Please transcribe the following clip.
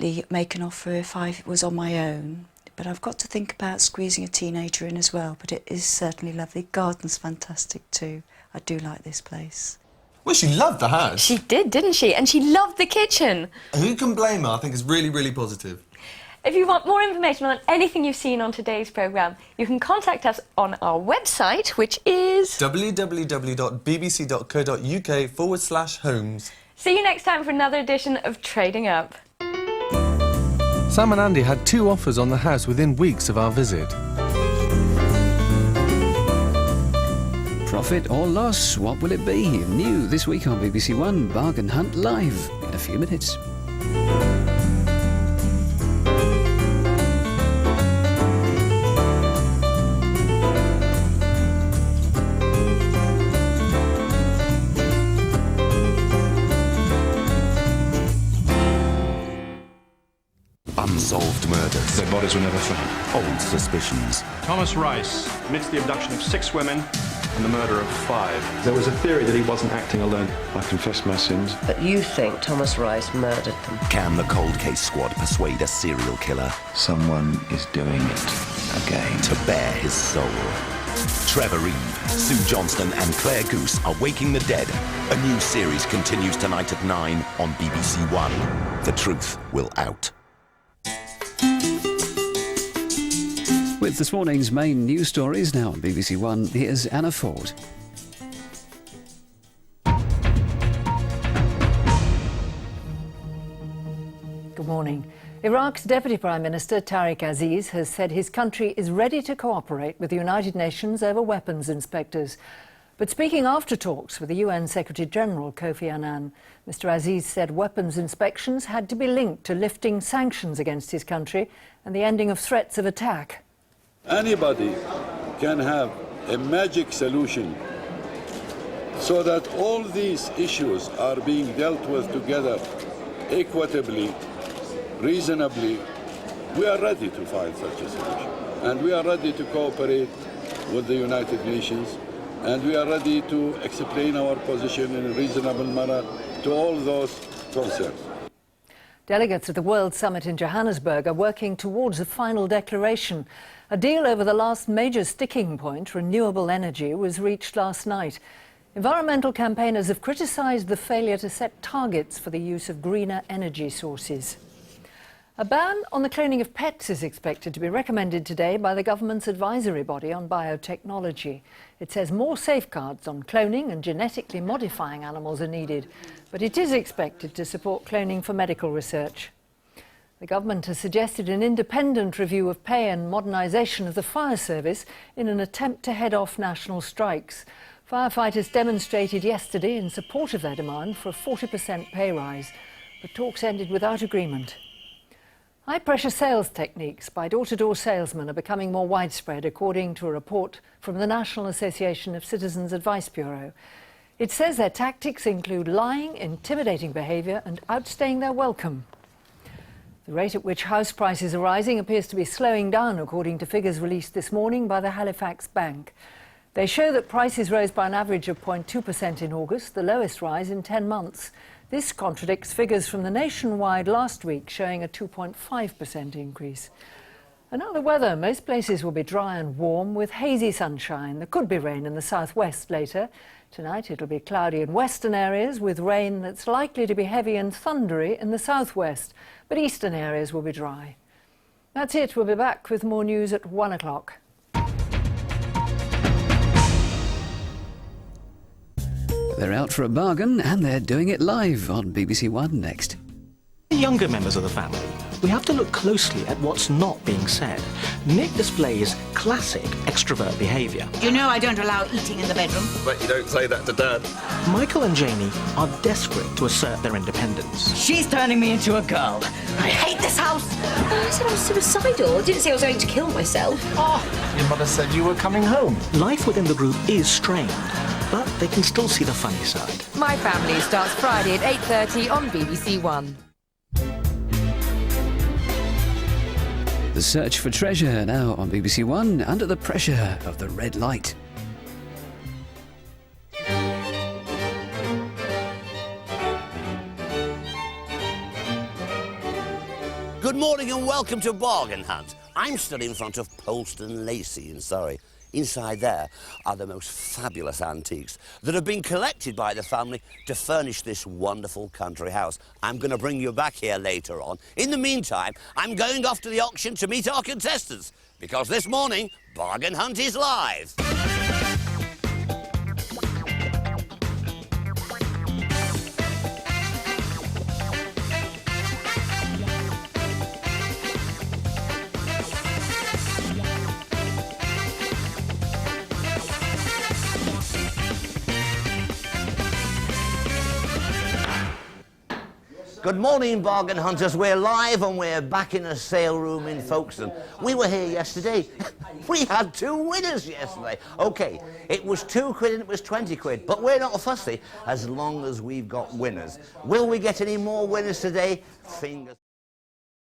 definitely make an offer if I was on my own. But I've got to think about squeezing a teenager in as well. But it is certainly lovely. Garden's fantastic too. I do like this place. Well, she loved the house. She did, didn't she? And she loved the kitchen. Who can blame her? I think it's really, really positive. If you want more information on anything you've seen on today's programme, you can contact us on our website, which is www.bbc.co.uk/homes. See you next time for another edition of Trading Up. Sam and Andy had 2 offers on the house within weeks of our visit. Profit or loss, what will it be? New this week on BBC One, Bargain Hunt Live in a few minutes. Unsolved murders. Their bodies were never found. Old suspicions. Thomas Rice admits the abduction of 6 women and the murder of 5. There was a theory that he wasn't acting alone. I confessed my sins. But you think Thomas Rice murdered them? Can the cold case squad persuade a serial killer Someone is doing it again. to bare his soul? Trevor Reeve, Sue Johnston and Claire Goose are Waking the Dead. A new series continues tonight at 9 on BBC One. The truth will out. With this morning's main news stories now on BBC One, here's Anna Ford. Good morning. Iraq's Deputy Prime Minister Tariq Aziz has said his country is ready to cooperate with the United Nations over weapons inspectors. But speaking after talks with the UN Secretary-General Kofi Annan, Mr Aziz said weapons inspections had to be linked to lifting sanctions against his country and the ending of threats of attack. Anybody can have a magic solution so that all these issues are being dealt with together equitably, reasonably. We are ready to find such a solution. And we are ready to cooperate with the United Nations. And we are ready to explain our position in a reasonable manner to all those concerned. Delegates at the World Summit in Johannesburg are working towards a final declaration. A deal over the last major sticking point, renewable energy, was reached last night. Environmental campaigners have criticised the failure to set targets for the use of greener energy sources. A ban on the cloning of pets is expected to be recommended today by the government's advisory body on biotechnology. It says more safeguards on cloning and genetically modifying animals are needed, but it is expected to support cloning for medical research. The government has suggested an independent review of pay and modernisation of the fire service in an attempt to head off national strikes. Firefighters demonstrated yesterday in support of their demand for a 40% pay rise, but talks ended without agreement. High-pressure sales techniques by door-to-door salesmen are becoming more widespread, according to a report from the National Association of Citizens Advice Bureau. It says their tactics include lying, intimidating behaviour and outstaying their welcome. The rate at which house prices are rising appears to be slowing down, according to figures released this morning by the Halifax Bank. They show that prices rose by an average of 0.2% in August, the lowest rise in 10 months. This contradicts figures from the Nationwide last week, showing a 2.5% increase. And now the weather. Most places will be dry and warm with hazy sunshine. There could be rain in the southwest later. Tonight it'll be cloudy in western areas with rain that's likely to be heavy and thundery in the southwest, but eastern areas will be dry. That's it. We'll be back with more news at 1 o'clock. They're out for a bargain and they're doing it live on BBC One next. Younger members of the family, we have to look closely at what's not being said. Nick displays classic extrovert behaviour. You know I don't allow eating in the bedroom. But you don't say that to Dad. Michael and Jamie are desperate to assert their independence. She's turning me into a girl. I hate this house. I said I was suicidal. I didn't say I was going to kill myself. Oh, your mother said you were coming home. Life within the group is strained, but they can still see the funny side. My Family starts Friday at 8:30 on BBC One. The search for treasure now on BBC One, under the pressure of the red light. Good morning and welcome to Bargain Hunt. I'm stood in front of Poleston Lacey in Surrey. Inside there are the most fabulous antiques that have been collected by the family to furnish this wonderful country house. I'm going to bring you back here later on. In the meantime, I'm going off to the auction to meet our contestants, because this morning, Bargain Hunt is live. Good morning, Bargain Hunters. We're live and we're back in a sale room in Folkestone. We were here yesterday. We had 2 winners yesterday. OK, it was 2 quid and it was 20 quid, but we're not fussy as long as we've got winners. Will we get any more winners today? Fingers